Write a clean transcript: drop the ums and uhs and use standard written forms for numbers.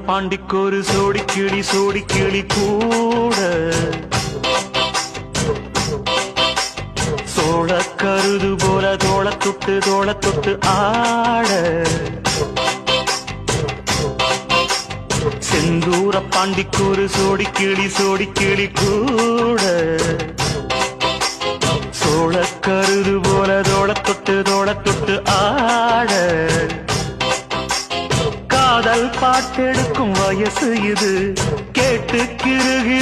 பாண்டிக்கொரு சோடி கிளி கூட சோழ கருது போல தோள தொட்டு ஆட செந்தூர பாண்டிக்கொரு சோடி கிளி கூட சோழ கருது போல தோள தொட்டு ஆட காதல் பாட்டெடுக்கும் வயசு இது கேட்டு கிருகிரு